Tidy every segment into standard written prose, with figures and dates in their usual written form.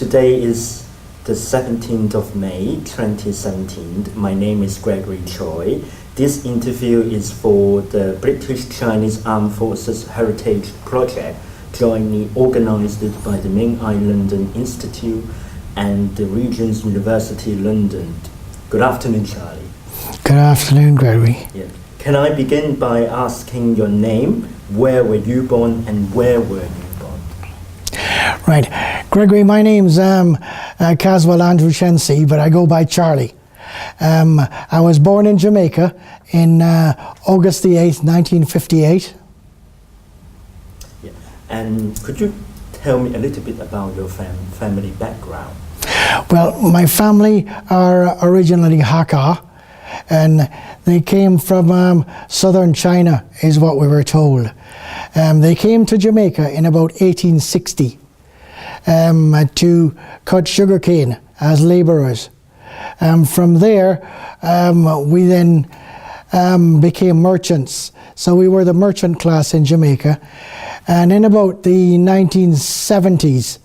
Today is the 17th of May 2017. My name is Gregory Choi. This interview is for the British Chinese Armed Forces Heritage Project, jointly organized by the Ming London Institute and the Regent's University London. Good afternoon, Charlie. Good afternoon, Gregory. Yeah. Can I begin by asking your name? Where were you born and where were you born? Right. Gregory, my name's Caswell Andrew Chensee, but I go by Charlie. I was born in Jamaica in August the 8th, 1958. Yeah. And could you tell me a little bit about your family background? Well, my family are originally Hakka, and they came from southern China, is what we were told. They came to Jamaica in about 1860 to cut sugarcane as labourers. From there, we then became merchants. So we were the merchant class in Jamaica. And in about the 1970s,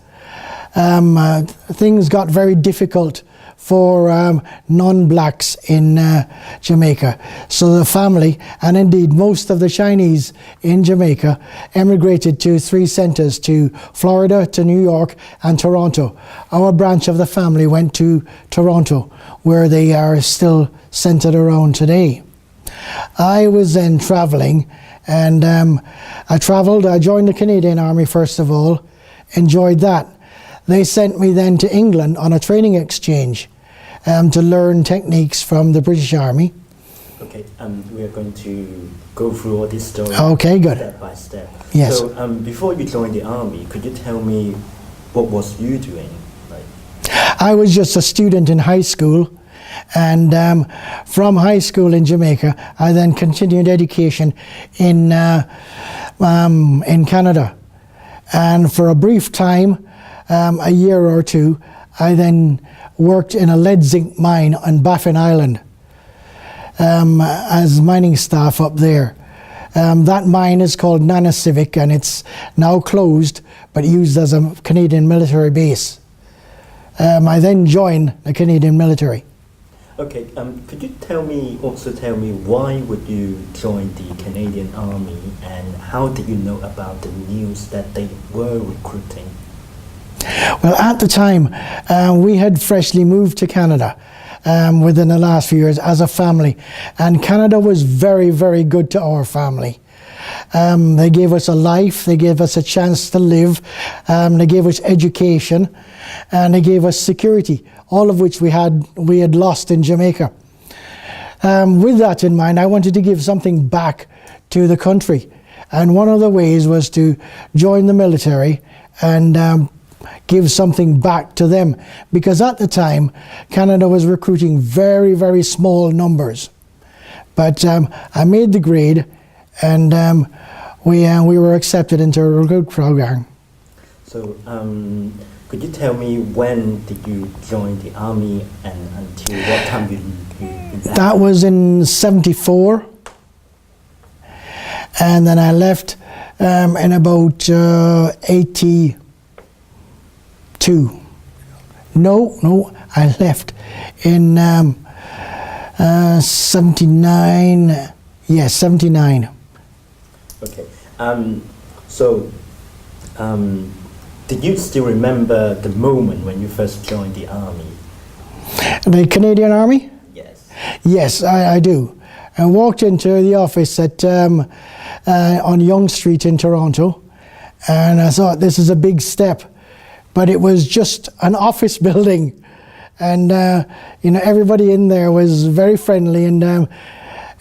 things got very difficult for non-blacks in Jamaica. So the family, and indeed most of the Chinese in Jamaica, emigrated to three centres, to Florida, to New York and Toronto. Our branch of the family went to Toronto, where they are still centred around today. I was then travelling, and I joined the Canadian Army first of all, enjoyed that. They sent me then to England on a training exchange to learn techniques from the British Army. Okay, we are going to go through all this story step by step. Yes. So before you joined the Army, could you tell me what was you doing? I was just a student in high school, and from high school in Jamaica, I then continued education in Canada. And for a brief time, a year or two, I then worked in a lead zinc mine on Baffin Island as mining staff up there. That mine is called Nana Civic, and it's now closed but used as a Canadian military base. I then joined the Canadian military. Okay, could you also tell me why would you join the Canadian Army, and how did you know about the news that they were recruiting? Well, at the time, we had freshly moved to Canada within the last few years as a family, and Canada was very, very good to our family. They gave us a life, they gave us a chance to live, they gave us education, and they gave us security, all of which we had lost in Jamaica. With that in mind, I wanted to give something back to the country, and one of the ways was to join the military and give something back to them, because at the time Canada was recruiting very, very small numbers. But I made the grade, and we were accepted into a recruit program. So could you tell me when did you join the Army and until what time you left? That was in '74, and then I left in about 82. No, I left in 79. Yes, 79. Okay. Did you still remember the moment when you first joined the Army? The Canadian Army? Yes. Yes, I do. I walked into the office at on Yonge Street in Toronto, and I thought, this is a big step. But it was just an office building, and everybody in there was very friendly, and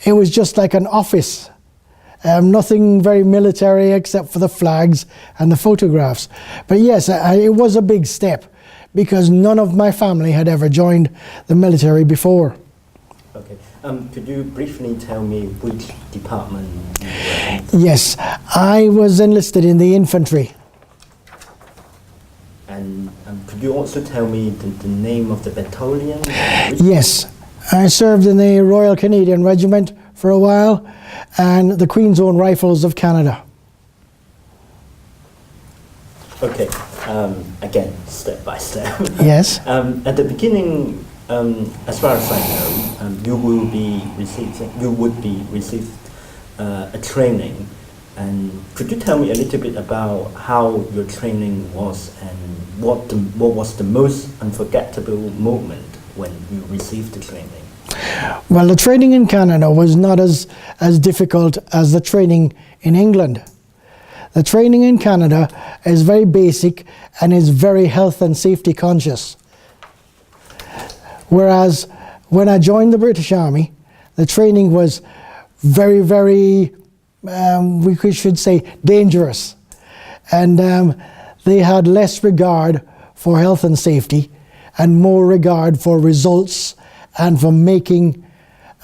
it was just like an office. Nothing very military except for the flags and the photographs. But yes, it was a big step, because none of my family had ever joined the military before. Okay. Could you briefly tell me which department you were in? Yes, I was enlisted in the infantry. And could you also tell me the name of the battalion? Yes, I served in the Royal Canadian Regiment for a while, and the Queen's Own Rifles of Canada. Okay, I again, step by step. Yes. At the beginning, as far as I know, you would be received a training. And could you tell me a little bit about how your training was and what was the most unforgettable moment when you received the training? Well, the training in Canada was not as difficult as the training in England. The training in Canada is very basic and is very health and safety conscious. Whereas when I joined the British Army, the training was very, very, we should say, dangerous. And they had less regard for health and safety and more regard for results and for making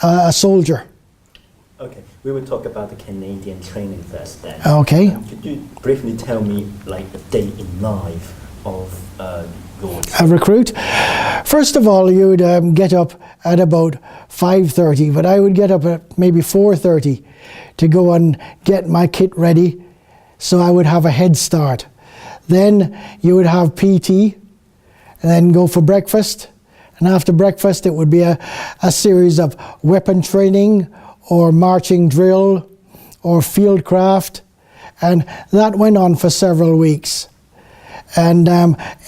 a soldier. Okay, we will talk about the Canadian training first then. Okay. Could you briefly tell me like a day in life of your A recruit? First of all, you would get up at about 5:30, but I would get up at maybe 4:30 to go and get my kit ready, so I would have a head start. Then you would have PT, and then go for breakfast. And after breakfast, it would be a series of weapon training or marching drill or field craft. And that went on for several weeks. And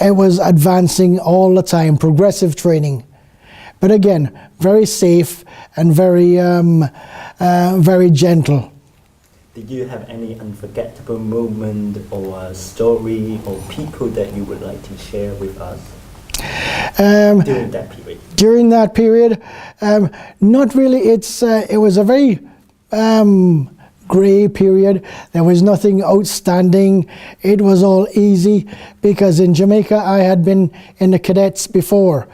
it was advancing all the time, progressive training. But again, very safe and very, very gentle. Did you have any unforgettable moment or story or people that you would like to share with us? During that period? During that period, not really. It was a very grey period. There was nothing outstanding. It was all easy because in Jamaica I had been in the cadets before,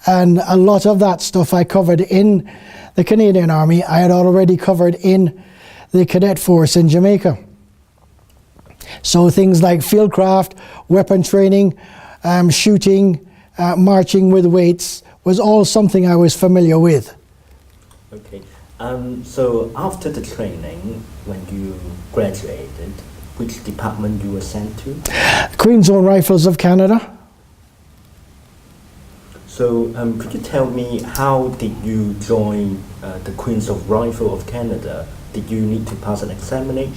and a lot of that stuff I covered in the Canadian Army. I had already covered in the cadet force in Jamaica. So things like fieldcraft, weapon training, shooting, marching with weights was all something I was familiar with. Okay. So after the training, when you graduated, which department you were sent to? Queen's Own Rifles of Canada. So could you tell me how did you join the Queen's Own Rifle of Canada? Did you need to pass an examination?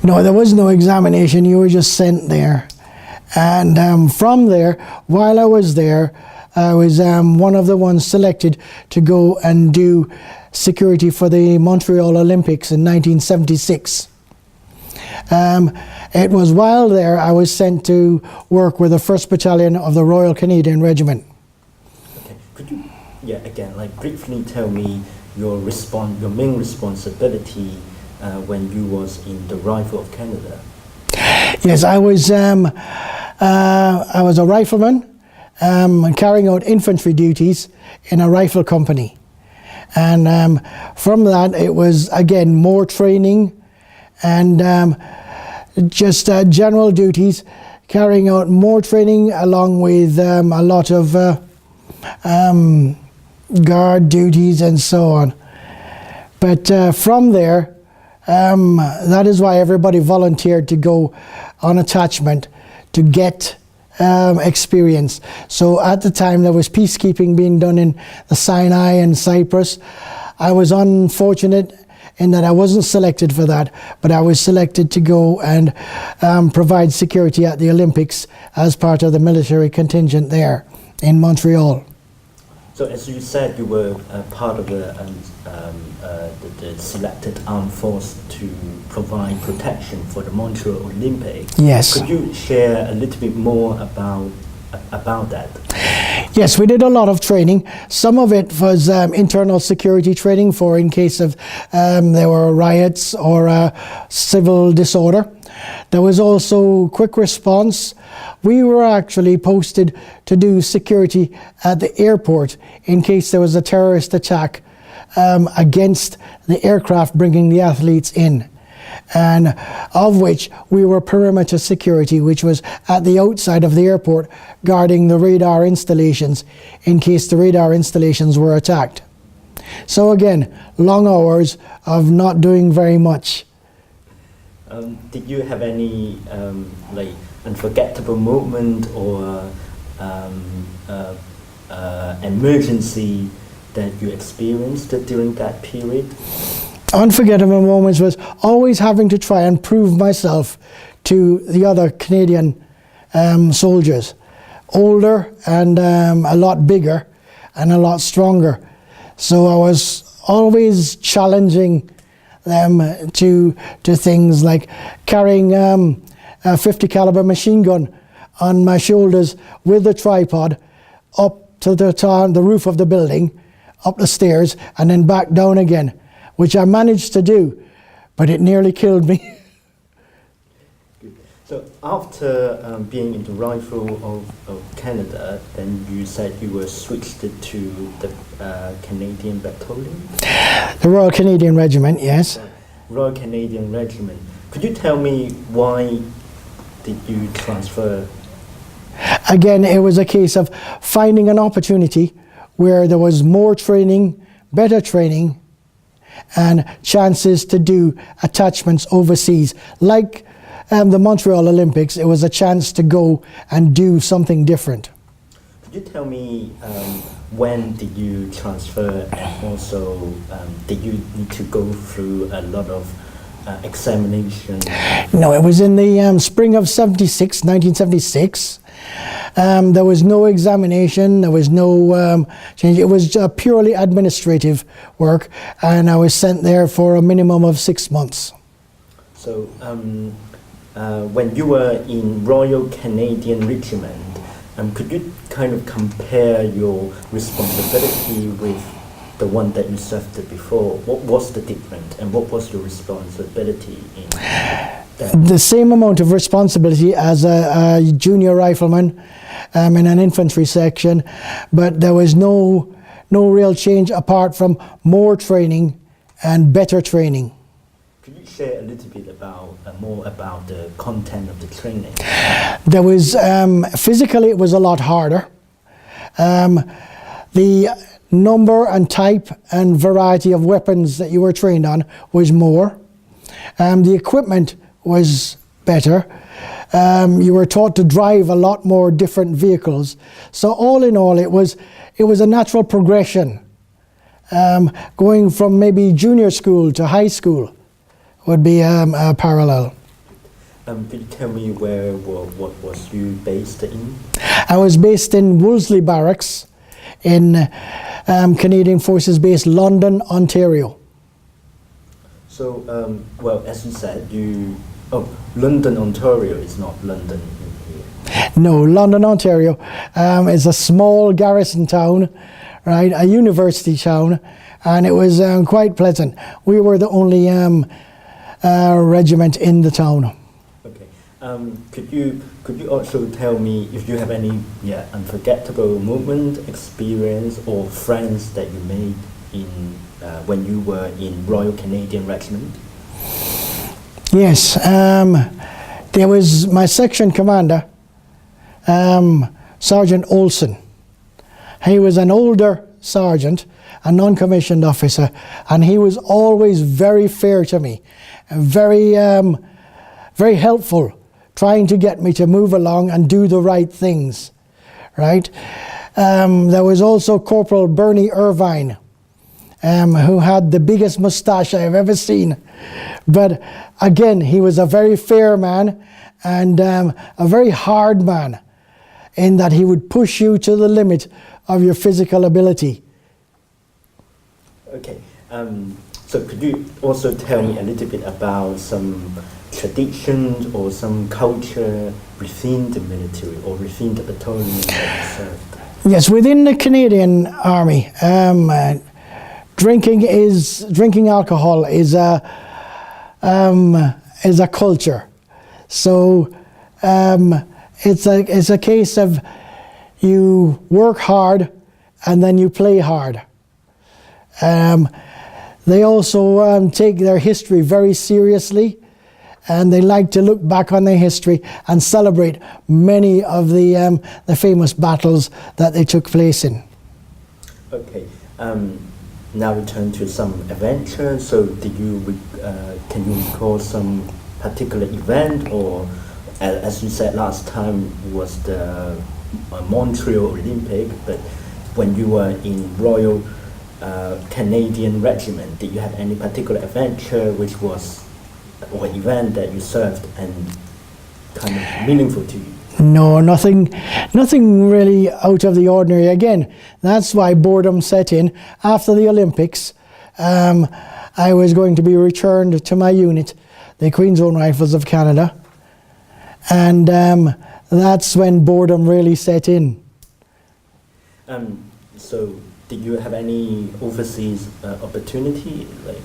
No, there was no examination. You were just sent there. And from there, while I was there, I was one of the ones selected to go and do security for the Montreal Olympics in 1976. It was while there I was sent to work with the 1st Battalion of the Royal Canadian Regiment. Okay. Could you, again, briefly tell me your main responsibility when you was in the Rifle of Canada? Yes, I was a rifleman carrying out infantry duties in a rifle company. And from that, it was, again, more training and just general duties, carrying out more training along with a lot of guard duties and so on. But from there, that is why everybody volunteered to go on attachment to get experience. So at the time there was peacekeeping being done in the Sinai and Cyprus. I was unfortunate in that I wasn't selected for that, but I was selected to go and provide security at the Olympics as part of the military contingent there in Montreal. So as you said, you were part of the selected armed force to provide protection for the Montreal Olympics. Yes. Could you share a little bit more about that? Yes, we did a lot of training. Some of it was internal security training for in case of there were riots or civil disorder. There was also quick response. We were actually posted to do security at the airport in case there was a terrorist attack against the aircraft bringing the athletes in, and of which we were perimeter security, which was at the outside of the airport guarding the radar installations in case the radar installations were attacked. So again, long hours of not doing very much. Did you have any unforgettable moment or emergency that you experienced during that period? Unforgettable moments was always having to try and prove myself to the other Canadian soldiers, older and a lot bigger and a lot stronger. So I was always challenging them to things like carrying a 50 caliber machine gun on my shoulders with a tripod up to the roof of the building, up the stairs, and then back down again, which I managed to do, but it nearly killed me. So after being in the Rifle of Canada, then you said you were switched to the Canadian Battalion? The Royal Canadian Regiment, yes. Royal Canadian Regiment. Could you tell me why did you transfer? Again, it was a case of finding an opportunity where there was more training, better training, and chances to do attachments overseas. Like the Montreal Olympics, it was a chance to go and do something different. Could you tell me when did you transfer, and also did you need to go through a lot of examination? No, it was in the spring of 1976. There was no examination, there was no change. It was purely administrative work, and I was sent there for a minimum of 6 months. So when you were in Royal Canadian Regiment, could you kind of compare your responsibility with the one that you served before? What was the difference, and what was your responsibility in that? The same amount of responsibility as a junior rifleman in an infantry section, but there was no real change apart from more training and better training. Could you share a little bit about more about the content of the training? There was physically it was a lot harder. The number and type and variety of weapons that you were trained on was more. The equipment was better. You were taught to drive a lot more different vehicles. So all in all, it was a natural progression. Going from maybe junior school to high school would be a parallel. Could you tell me what was you based in? I was based in Wolseley Barracks in Canadian Forces Base, London, Ontario. So, well, as you said, London, Ontario is not London in here. No, London, Ontario is a small garrison town, right, a university town, and it was quite pleasant. We were the only regiment in the town. Okay. Could you also tell me if you have any unforgettable moment, experience, or friends that you made in when you were in Royal Canadian Regiment? Yes, there was my section commander, Sergeant Olson. He was an older sergeant, a non-commissioned officer, and he was always very fair to me, very helpful, trying to get me to move along and do the right things, right? There was also Corporal Bernie Irvine, who had the biggest moustache I've ever seen. But again, he was a very fair man and a very hard man in that he would push you to the limit of your physical ability. Okay, so could you also tell me a little bit about some traditions or some culture within the military or within the battalion that you served? Yes, within the Canadian Army, drinking alcohol is a culture. So it's a case of you work hard and then you play hard. They also take their history very seriously, and they like to look back on their history and celebrate many of the famous battles that they took place in. Okay. Now we turn to some adventure. So, can you recall some particular event or as you said last time, was the Montreal Olympic, but when you were in Royal Canadian Regiment, did you have any particular adventure which was, or event that you served and kind of meaningful to you? No, nothing really out of the ordinary. Again, that's why boredom set in. After the Olympics, I was going to be returned to my unit, the Queen's Own Rifles of Canada, and that's when boredom really set in. So, did you have any overseas opportunity, like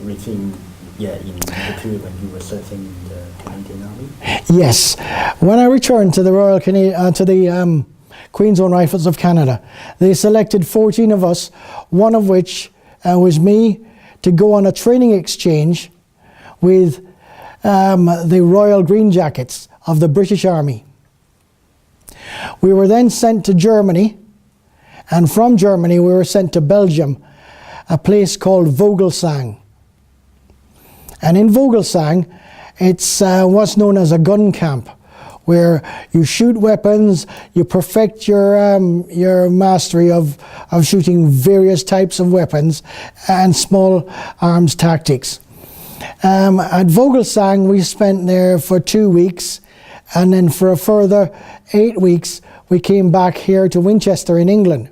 within, in the period when you were serving in the Canadian Army? Yes, when I returned to the Queen's Own Rifles of Canada, they selected 14 of us, one of which was me, to go on a training exchange with the Royal Green Jackets of the British Army. We were then sent to Germany, and from Germany we were sent to Belgium, a place called Vogelsang. And in Vogelsang, it's what's known as a gun camp, where you shoot weapons, you perfect your mastery of shooting various types of weapons and small arms tactics. At Vogelsang, we spent there for 2 weeks, and then for a further 8 weeks, we came back here to Winchester in England.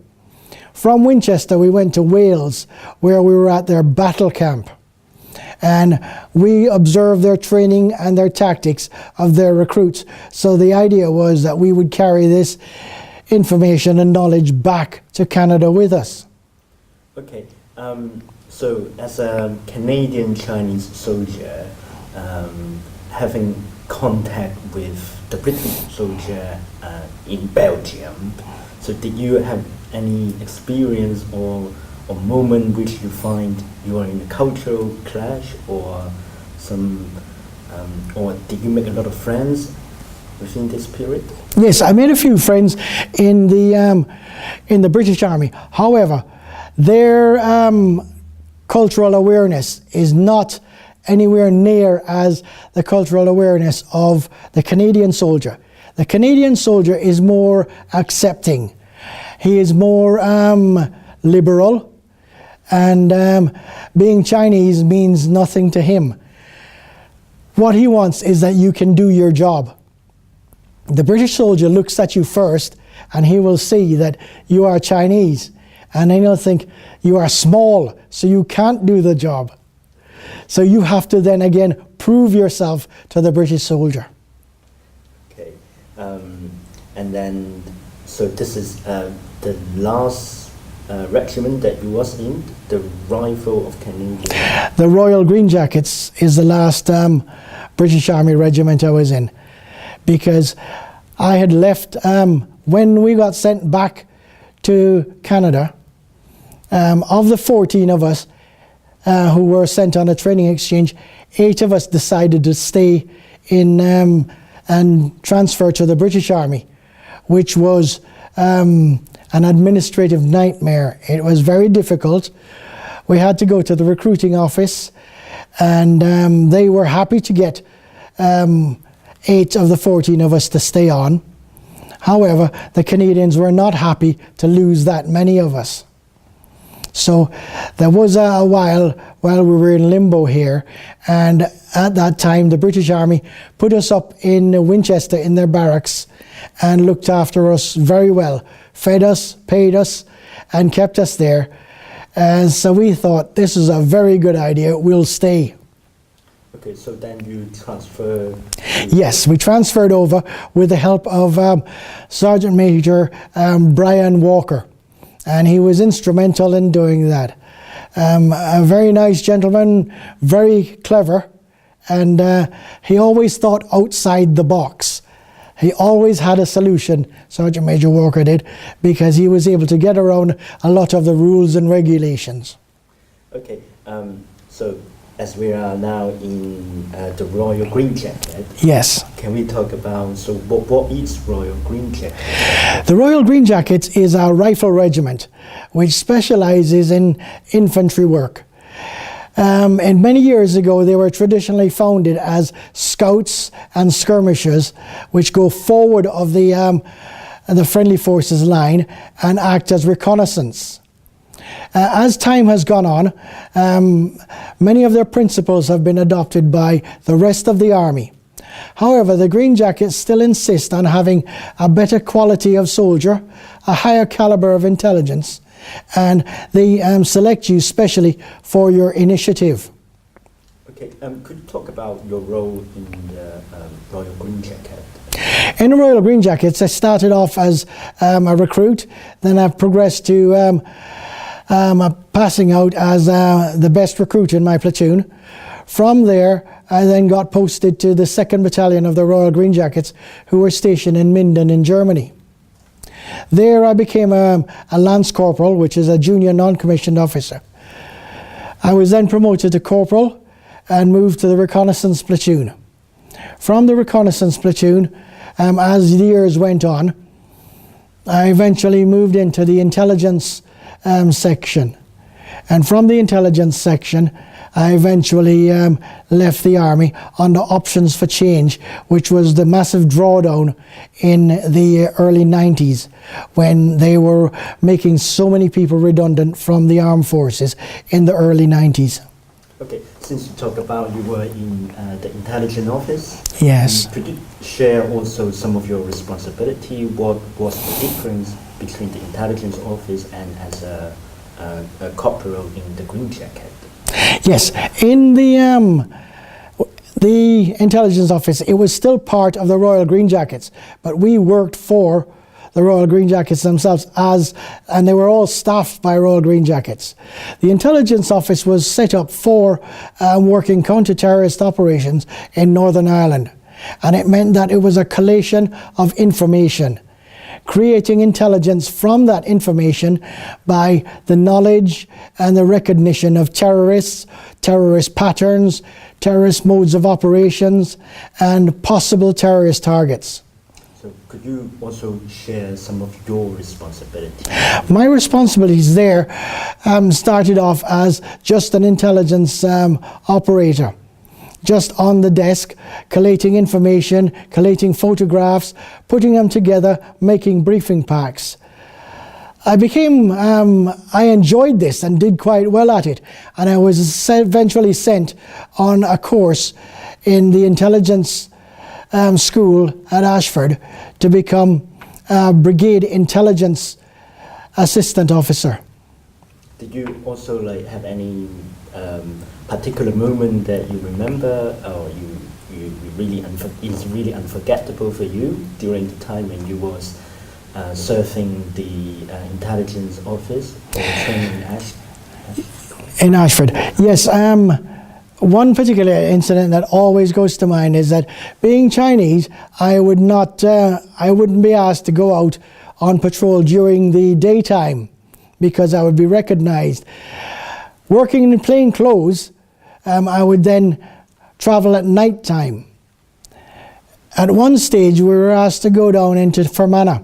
From Winchester, we went to Wales, where we were at their battle camp. And we observed their training and their tactics of their recruits. So the idea was that we would carry this information and knowledge back to Canada with us. Okay, so as a Canadian Chinese soldier, having contact with the British soldier in Belgium, so did you have any experience or moment which you find you are in a cultural clash, or or did you make a lot of friends within this period? Yes, I made a few friends in the British Army. However, their cultural awareness is not anywhere near as the cultural awareness of the Canadian soldier. The Canadian soldier is more accepting. He is more liberal, and being Chinese means nothing to him. What he wants is that you can do your job. The British soldier looks at you first, and he will see that you are Chinese, and then he'll think you are small, so you can't do the job. So you have to then again prove yourself to the British soldier. Okay, and then so this is the last regiment that you was in, the Rifle of Canada. The Royal Green Jackets is the last British Army regiment I was in, because I had left when we got sent back to Canada. Of the 14 of us who were sent on a training exchange, 8 of us decided to stay in and transfer to the British Army, which was an administrative nightmare. It was very difficult. We had to go to the recruiting office, and they were happy to get 8 of the 14 of us to stay on. However, the Canadians were not happy to lose that many of us. So there was a while we were in limbo here, and at that time the British Army put us up in Winchester in their barracks and looked after us very well, fed us, paid us, and kept us there. And so we thought, this is a very good idea, we'll stay. Okay, so then you transferred? Yes, we transferred over with the help of Sergeant Major Brian Walker, and he was instrumental in doing that. A very nice gentleman, very clever, and he always thought outside the box. He always had a solution, Sergeant Major Walker did, because he was able to get around a lot of the rules and regulations. Okay, so as we are now in the Royal Green Jacket, yes, can we talk about, so what is Royal Green Jacket? The Royal Green Jackets is our rifle regiment, which specializes in infantry work. And many years ago, they were traditionally founded as scouts and skirmishers, which go forward of the friendly forces line and act as reconnaissance. As time has gone on, many of their principles have been adopted by the rest of the army. However, the Green Jackets still insist on having a better quality of soldier, a higher caliber of intelligence, and they select you specially for your initiative. Okay, could you talk about your role in the Royal Green Jacket? In the Royal Green Jackets, I started off as a recruit, then I've progressed to passing out as the best recruit in my platoon. From there, I then got posted to the 2nd Battalion of the Royal Green Jackets, who were stationed in Minden in Germany. There I became a Lance Corporal, which is a junior non-commissioned officer. I was then promoted to Corporal and moved to the Reconnaissance Platoon. From the Reconnaissance Platoon, as the years went on, I eventually moved into the Intelligence section. And from the Intelligence section, I eventually left the Army under options for change, which was the massive drawdown in the early 90s when they were making so many people redundant from the armed forces in the early 90s. Okay, since you talk about you were in the intelligence office, yes. Could you share also some of your responsibility? What was the difference between the intelligence office and as a corporal in the Green Jacket? Yes, in the intelligence office, it was still part of the Royal Green Jackets, but we worked for the Royal Green Jackets themselves and they were all staffed by Royal Green Jackets. The intelligence office was set up for working counter-terrorist operations in Northern Ireland, and it meant that it was a collation of information, creating intelligence from that information by the knowledge and the recognition of terrorists, terrorist patterns, terrorist modes of operations, and possible terrorist targets. So could you also share some of your responsibilities? My responsibilities there started off as just an intelligence operator, just on the desk, collating information, collating photographs, putting them together, making briefing packs. I enjoyed this and did quite well at it, and I was eventually sent on a course in the intelligence school at Ashford to become a Brigade Intelligence Assistant Officer. Did you also have any particular moment that you remember, or you really is really unforgettable for you during the time when you was serving the intelligence office or training in Ashford? In Ashford, yes. One particular incident that always goes to mind is that, being Chinese, I wouldn't be asked to go out on patrol during the daytime because I would be recognized. Working in plain clothes, I would then travel at night time. At one stage, we were asked to go down into Fermanagh,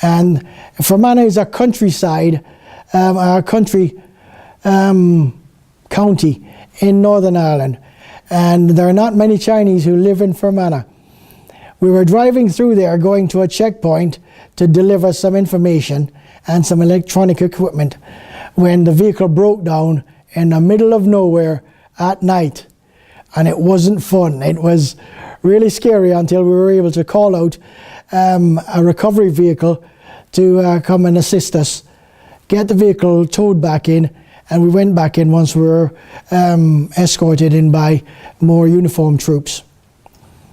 and Fermanagh is a countryside, a country county in Northern Ireland, and there are not many Chinese who live in Fermanagh. We were driving through there, going to a checkpoint to deliver some information and some electronic equipment, when the vehicle broke down in the middle of nowhere at night, and it wasn't fun. It was really scary until we were able to call out a recovery vehicle to come and assist us, get the vehicle towed back in, and we went back in once we were escorted in by more uniformed troops.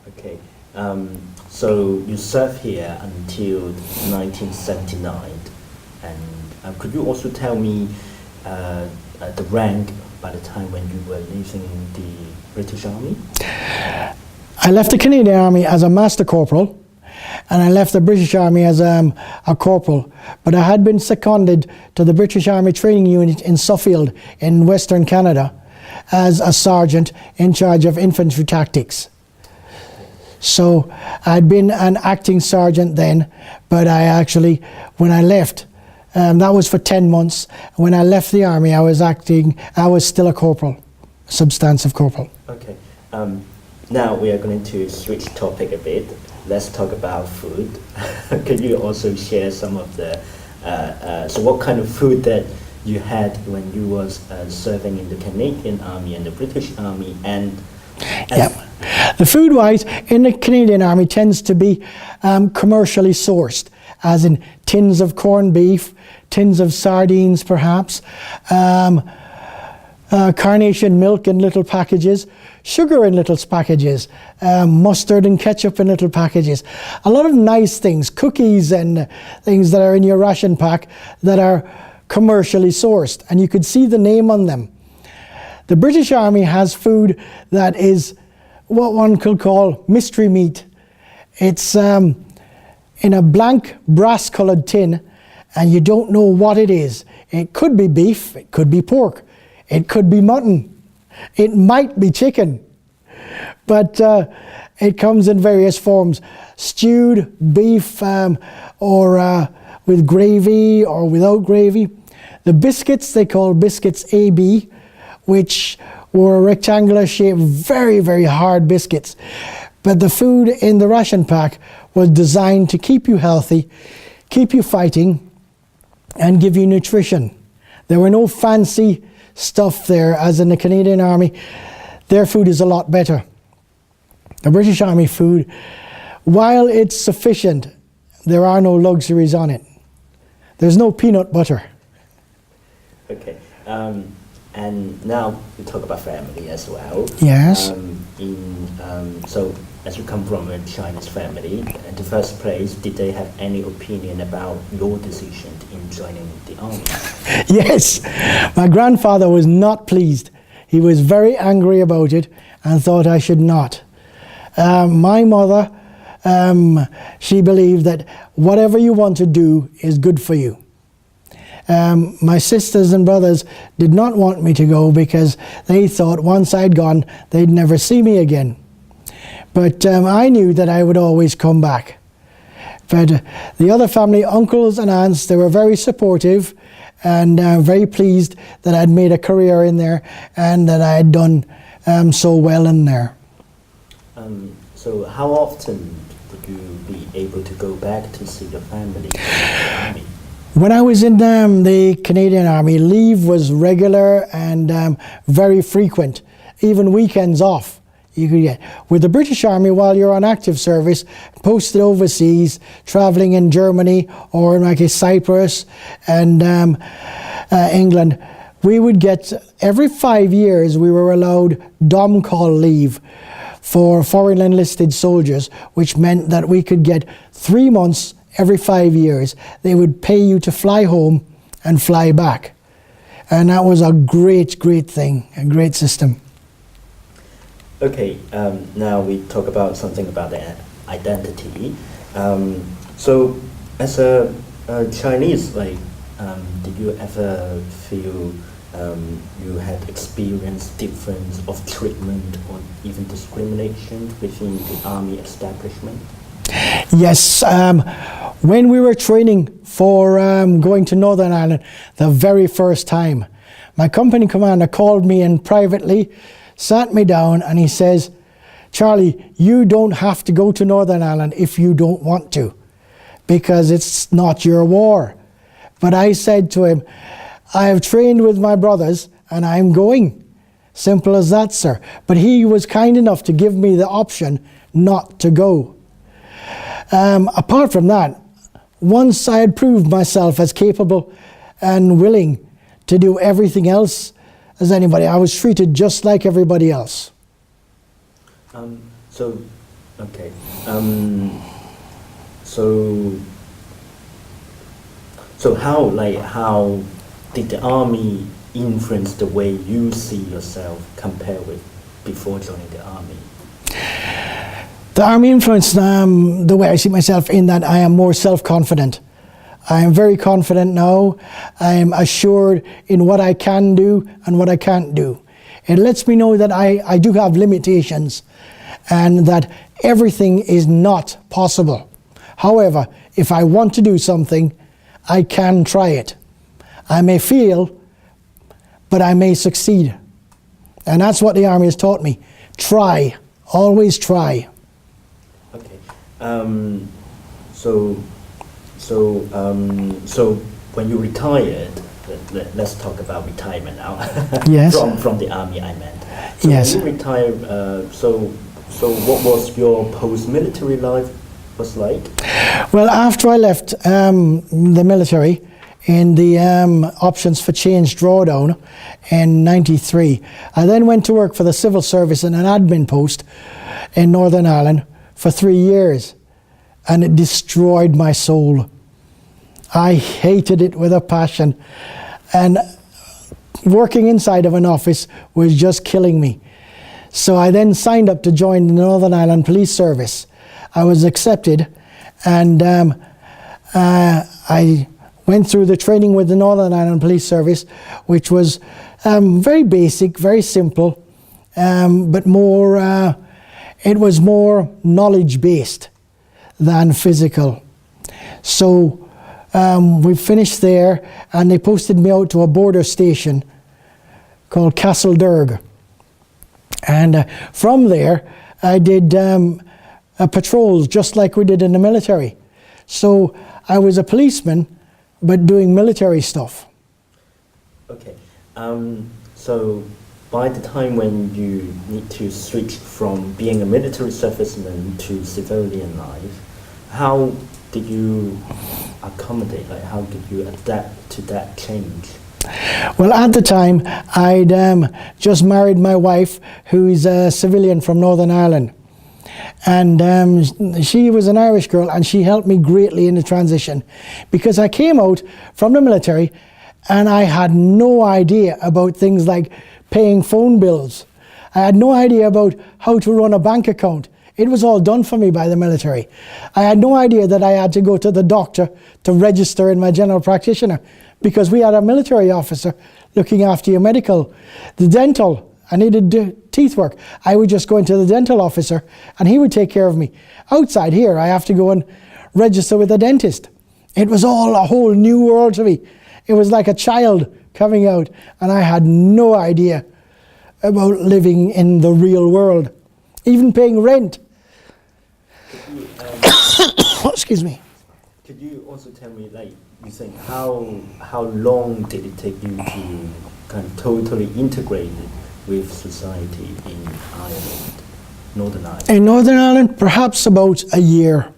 Okay, so you served here until 1979, and could you also tell me the rank by the time when you were leaving the British Army? I left the Canadian Army as a Master Corporal, and I left the British Army as a corporal, but I had been seconded to the British Army Training Unit in Suffield in Western Canada as a sergeant in charge of infantry tactics. So I'd been an acting sergeant then, but I actually, when I left, that was for 10 months. When I left the Army, I was still a corporal. substantive corporal. Okay. Now we are going to switch topic a bit. Let's talk about food. Can you also share some of the so what kind of food that you had when you was serving in the Canadian Army and the British Army, and Yeah. The food wise in the Canadian Army tends to be commercially sourced, as in tins of corned beef, tins of sardines perhaps, carnation milk in little packages, sugar in little packages, mustard and ketchup in little packages. A lot of nice things, cookies and things that are in your ration pack that are commercially sourced, and you could see the name on them. The British Army has food that is what one could call mystery meat. It's in a blank brass-coloured tin, and you don't know what it is. It could be beef, it could be pork, it could be mutton, it might be chicken, but it comes in various forms: stewed beef, or with gravy or without gravy. The biscuits, they call biscuits AB, which were rectangular shaped, very, very hard biscuits. But the food in the ration pack was designed to keep you healthy, keep you fighting, and give you nutrition. There were no fancy stuff there, as in the Canadian Army. Their food is a lot better. The British Army food, while it's sufficient, there are no luxuries on it. There's no peanut butter. Okay. And now we talk about family as well. Yes. So, as you come from a Chinese family, in the first place, did they have any opinion about your decision in joining the army? Yes. My grandfather was not pleased. He was very angry about it and thought I should not. My mother, she believed that whatever you want to do is good for you. My sisters and brothers did not want me to go because they thought once I'd gone, they'd never see me again. But I knew that I would always come back. But the other family, uncles and aunts, they were very supportive and very pleased that I'd made a career in there and that I had done so well in there. So how often would you be able to go back to see your family in the army? When I was in the Canadian Army, leave was regular and very frequent, even weekends off you could get. With the British Army, while you're on active service, posted overseas, travelling in Germany or like Cyprus and England, we would get, every 5 years, we were allowed dom call leave for foreign enlisted soldiers, which meant that we could get 3 months every 5 years. They would pay you to fly home and fly back. And that was a great, great thing, a great system. Okay, now we talk about something about the identity. So as a Chinese, did you ever feel you had experienced difference of treatment or even discrimination within the army establishment? Yes, when we were training for going to Northern Ireland the very first time, my company commander called me in privately, sat me down, and he says, "Charlie, you don't have to go to Northern Ireland if you don't want to, because it's not your war." But I said to him, "I have trained with my brothers and I'm going." Simple as that, sir. But he was kind enough to give me the option not to go. Apart from that, once I had proved myself as capable and willing to do everything else as anybody, I was treated just like everybody else. So how did the army influence the way you see yourself compared with before joining the army? The army influenced the way I see myself in that I am more self-confident. I am very confident now. I am assured in what I can do and what I can't do. It lets me know that I do have limitations and that everything is not possible. However, if I want to do something, I can try it. I may fail, but I may succeed. And that's what the Army has taught me. Try. Always try. Okay. So when you retired, let's talk about retirement now. Yes. From the Army, I meant. So Yes. when you retired, so what was your post-military life was like? Well, after I left the military in the options for change drawdown in '93, I then went to work for the civil service in an admin post in Northern Ireland for 3 years, and it destroyed my soul. I hated it with a passion, and working inside of an office was just killing me. So I then signed up to join the Northern Ireland Police Service. I was accepted, and I went through the training with the Northern Ireland Police Service, which was very basic, very simple, but more. It was more knowledge-based than physical. So we finished there, and they posted me out to a border station called Caswell. And from there, I did patrols just like we did in the military. So I was a policeman, but doing military stuff. Okay. So by the time when you need to switch from being a military serviceman to civilian life, how did you accommodate? Like, how did you adapt to that change? Well, at the time, I'd just married my wife, who's a civilian from Northern Ireland. And she was an Irish girl, and she helped me greatly in the transition, because I came out from the military and I had no idea about things like paying phone bills. I had no idea about how to run a bank account. It was all done for me by the military. I had no idea that I had to go to the doctor to register in my general practitioner, because we had a military officer looking after your medical. The dental, I needed teeth work. I would just go into the dental officer and he would take care of me. Outside here, I have to go and register with a dentist. It was all a whole new world to me. It was like a child coming out, and I had no idea about living in the real world, even paying rent. Excuse me. Could you also tell me, like, you think how long did it take you to kind of totally integrate with society in Ireland, Northern Ireland? In Northern Ireland, perhaps about a year,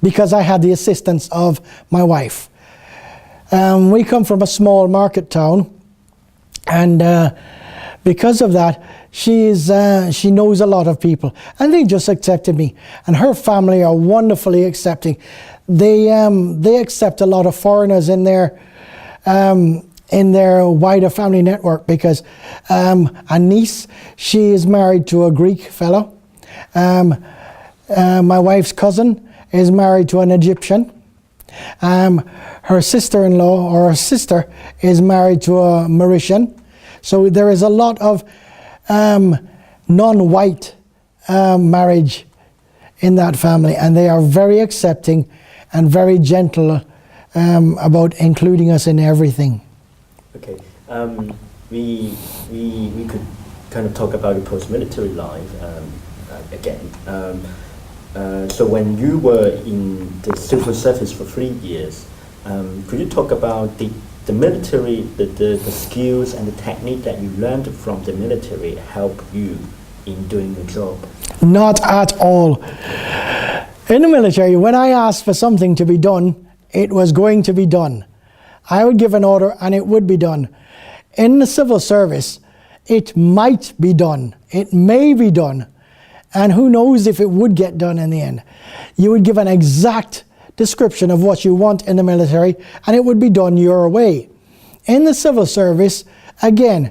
because I had the assistance of my wife. We come from a small market town, and because of that, she knows a lot of people, and they just accepted me. And her family are wonderfully accepting. They accept a lot of foreigners in their wider family network, because a niece, she is married to a Greek fellow. My wife's cousin is married to an Egyptian. Her sister-in-law, or her sister, is married to a Mauritian. So there is a lot of non-white marriage in that family, and they are very accepting and very gentle about including us in everything. Okay, we could kind of talk about the post-military life again. So when you were in the civil service for 3 years, could you talk about the military, the skills and the technique that you learned from the military help you in doing the job? Not at all. In the military, when I asked for something to be done, it was going to be done. I would give an order and it would be done. In the civil service, it might be done, it may be done, and who knows if it would get done in the end. You would give an exact description of what you want in the military, and it would be done your way. In the civil service, again,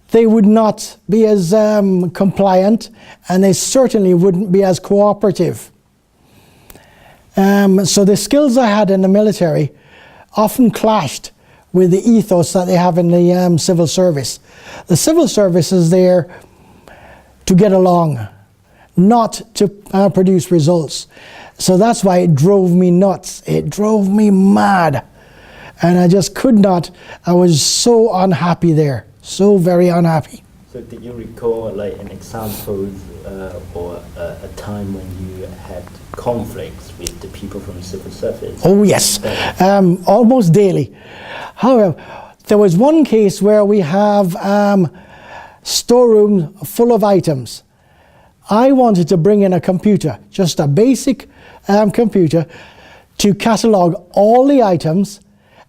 they would not be as compliant, and they certainly wouldn't be as cooperative. So the skills I had in the military often clashed with the ethos that they have in the civil service. The civil service is there to get along, not to produce results. So that's why it drove me nuts. It drove me mad. And I just could not. I was so unhappy there. So very unhappy. So So did you recall like an example or a time when you had conflicts with the people from civil service? Oh yes, almost daily. However, there was one case where we have storeroom full of items. I wanted to bring in a computer, just a basic computer, to catalogue all the items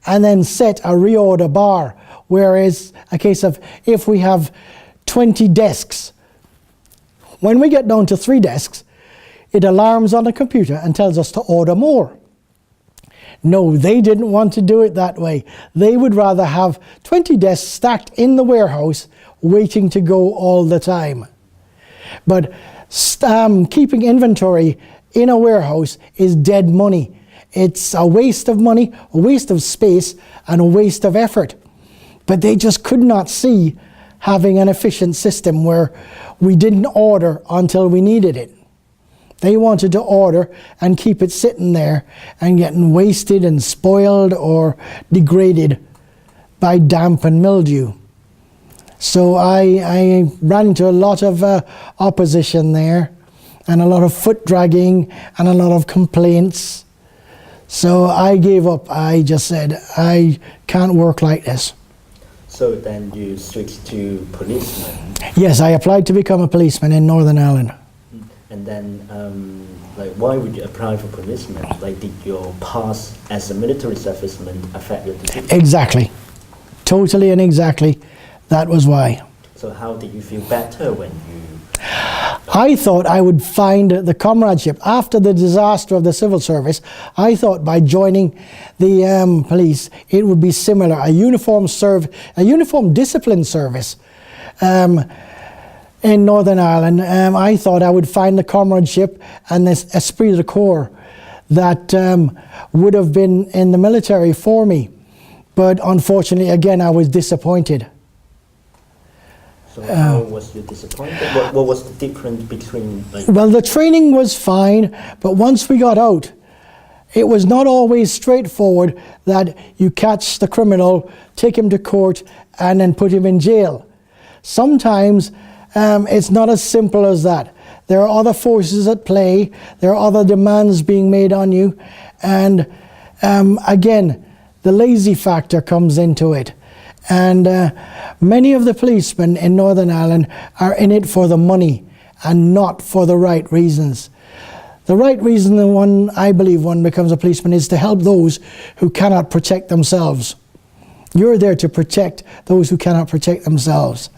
and then set a reorder bar. Whereas a case of if we have 20 desks, when we get down to 3 desks, it alarms on the computer and tells us to order more. No, they didn't want to do it that way. They would rather have 20 desks stacked in the warehouse waiting to go all the time. But keeping inventory in a warehouse is dead money. It's a waste of money, a waste of space, and a waste of effort. But they just could not see having an efficient system where we didn't order until we needed it. They wanted to order and keep it sitting there and getting wasted and spoiled or degraded by damp and mildew. So I ran into a lot of opposition there and a lot of foot dragging and a lot of complaints. So I gave up. I just said, I can't work like this. So then you switched to policeman. Yes, I applied to become a policeman in Northern Ireland. And then, like, why would you apply for policeman? Like, did your past as a military serviceman affect your decision? Exactly. Totally and exactly. That was why. So how did you feel better when you... I thought I would find the comradeship. After the disaster of the civil service, I thought by joining the police, it would be similar, a uniform discipline service in Northern Ireland. I thought I would find the comradeship and this esprit de corps that would have been in the military for me. But unfortunately, again, I was disappointed. So how was you disappointed? What was the difference between... Like... Well, the training was fine, but once we got out, it was not always straightforward that you catch the criminal, take him to court, and then put him in jail. Sometimes it's not as simple as that. There are other forces at play, there are other demands being made on you, and again, the lazy factor comes into it. And many of the policemen in Northern Ireland are in it for the money and not for the right reasons. The right reason I believe one becomes a policeman is to help those who cannot protect themselves. You're there to protect those who cannot protect themselves.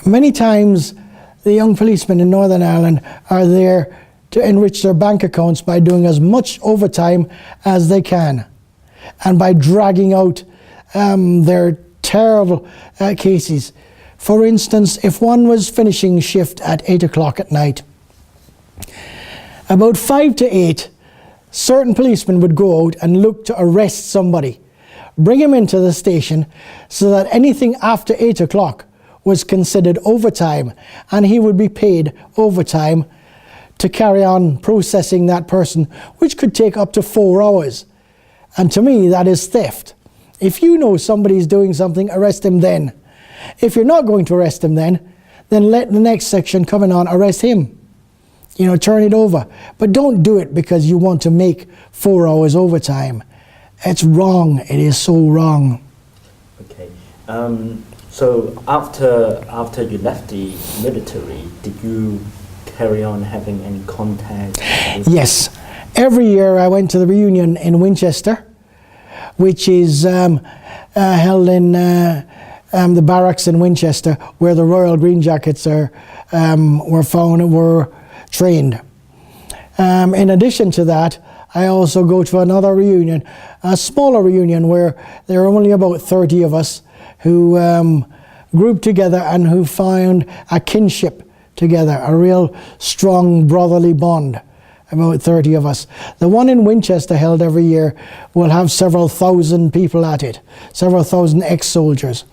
Many times the young policemen in Northern Ireland are there to enrich their bank accounts by doing as much overtime as they can and by dragging out their terrible cases. For instance, if one was finishing shift at 8 o'clock at night, about 5 to 8, certain policemen would go out and look to arrest somebody, bring him into the station so that anything after 8 o'clock was considered overtime and he would be paid overtime to carry on processing that person, which could take up to 4 hours. And to me, that is theft. If you know somebody's doing something, arrest him then. If you're not going to arrest him then let the next section coming on arrest him. You know, turn it over. But don't do it because you want to make 4 hours overtime. It's wrong. It is so wrong. Okay. So after you left the military, did you carry on having any contact with... Yes. Every year I went to the reunion in Winchester, which is held in the barracks in Winchester, where the Royal Green Jackets were trained. In addition to that, I also go to another reunion, a smaller reunion where there are only about 30 of us who grouped together and who found a kinship together, a real strong brotherly bond. About 30 of us. The one in Winchester held every year will have several thousand people at it, several thousand ex-soldiers.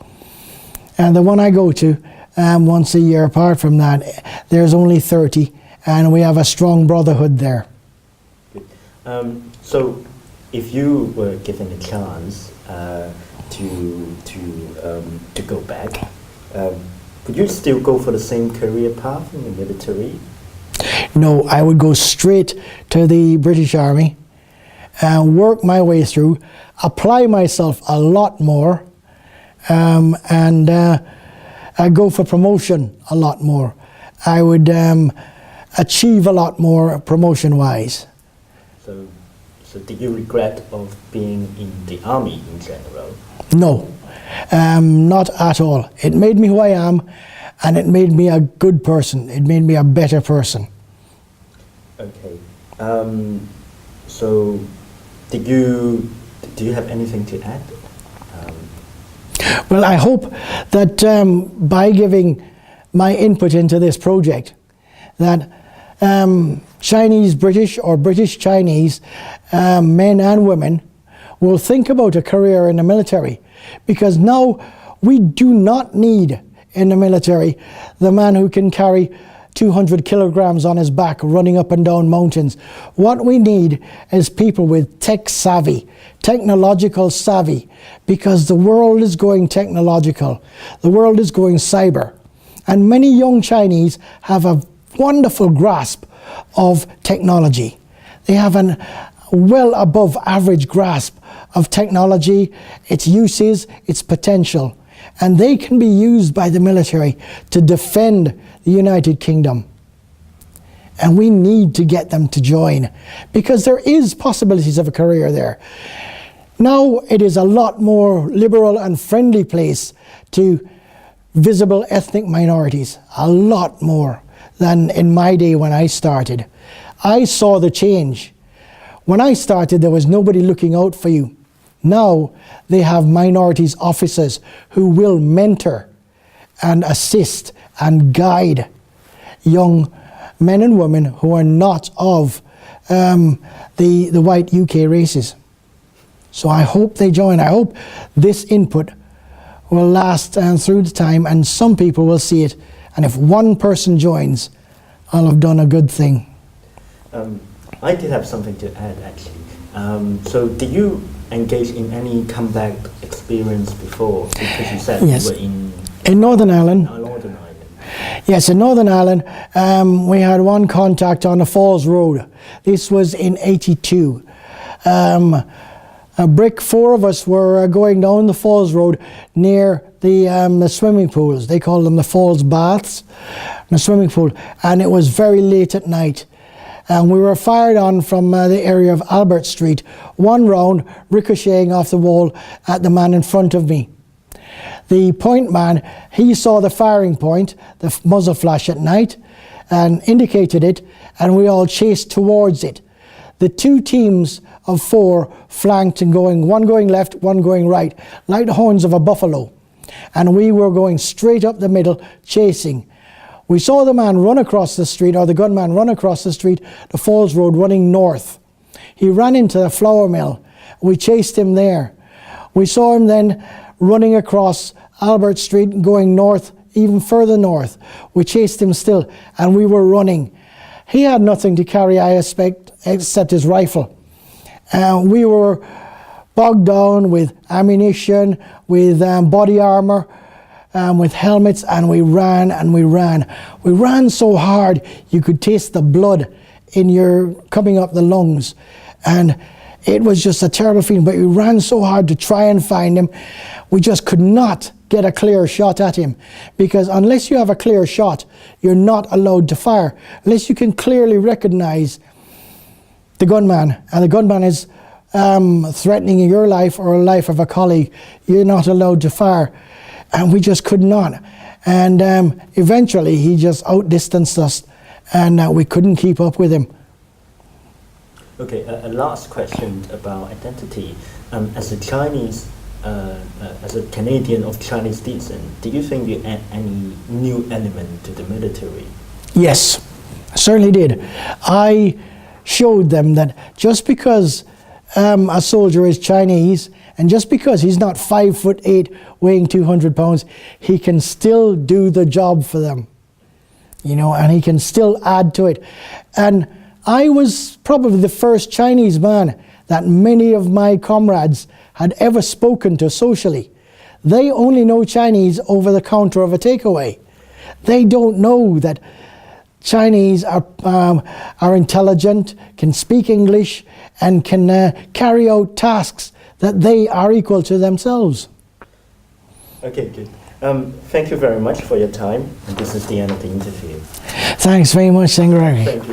And the one I go to once a year, apart from that, there's only 30, and we have a strong brotherhood there. So if you were given a chance to go back, Would you still go for the same career path in the military? No, I would go straight to the British Army and work my way through, apply myself a lot more, and go for promotion a lot more. I would achieve a lot more promotion-wise. So do you regret of being in the army in general? No, not at all. It made me who I am, and it made me a good person. It made me a better person. Okay. So do you have anything to add? Well, I hope that by giving my input into this project, that Chinese British or British Chinese men and women will think about a career in the military, because now we do not need in the military the man who can carry 200 kilograms on his back running up and down mountains. What we need is people with tech savvy, technological savvy, because the world is going technological. The world is going cyber. And many young Chinese have a wonderful grasp of technology. They have an well above average grasp of technology, its uses, its potential. And they can be used by the military to defend the United Kingdom. And we need to get them to join, because there is possibilities of a career there. Now it is a lot more liberal and friendly place to visible ethnic minorities, a lot more than in my day when I started. I saw the change. When I started, there was nobody looking out for you. Now they have minorities officers who will mentor and assist and guide young men and women who are not of the white UK races. So I hope they join. I hope this input will last through the time, and some people will see it. And if one person joins, I'll have done a good thing. I did have something to add, actually. So did you engage in any combat experience before? Because you said yes. you were in Northern Ireland. Northern Ireland. Yes, in Northern Ireland, we had one contact on the Falls Road. This was in '82. Four of us were going down the Falls Road near the swimming pools. They call them the Falls Baths, the swimming pool. And it was very late at night. And we were fired on from the area of Albert Street, one round ricocheting off the wall at the man in front of me. The point man, he saw the firing point, the muzzle flash at night, and indicated it, and we all chased towards it. The two teams of four flanked and one going left, one going right, like the horns of a buffalo. And we were going straight up the middle, chasing. We saw the man run across the street, or the gunman run across the street, the Falls Road, running north. He ran into the flour mill. We chased him there. We saw him then running across Albert Street, going north, even further north. We chased him still, and we were running. He had nothing to carry, I expect, except his rifle. We were bogged down with ammunition, with body armor, with helmets, and we ran and we ran. We ran so hard you could taste the blood coming up the lungs. And it was just a terrible feeling, but we ran so hard to try and find him. We just could not get a clear shot at him, because unless you have a clear shot, you're not allowed to fire. Unless you can clearly recognize the gunman, and the gunman is threatening your life or a life of a colleague, you're not allowed to fire. And we just could not. And eventually he just outdistanced us, and we couldn't keep up with him. Okay, a last question about identity. As a Chinese, as a Canadian of Chinese descent, do you think you add any new element to the military? Yes, I certainly did. I showed them that just because a soldier is Chinese, and just because he's not 5'8", weighing 200 pounds, he can still do the job for them, and he can still add to it. And I was probably the first Chinese man that many of my comrades had ever spoken to socially. They only know Chinese over the counter of a takeaway. They don't know that Chinese are intelligent, can speak English, and can carry out tasks that they are equal to themselves. Okay, good. Thank you very much for your time. And this is the end of the interview. Thanks very much, Gregory. Thank you.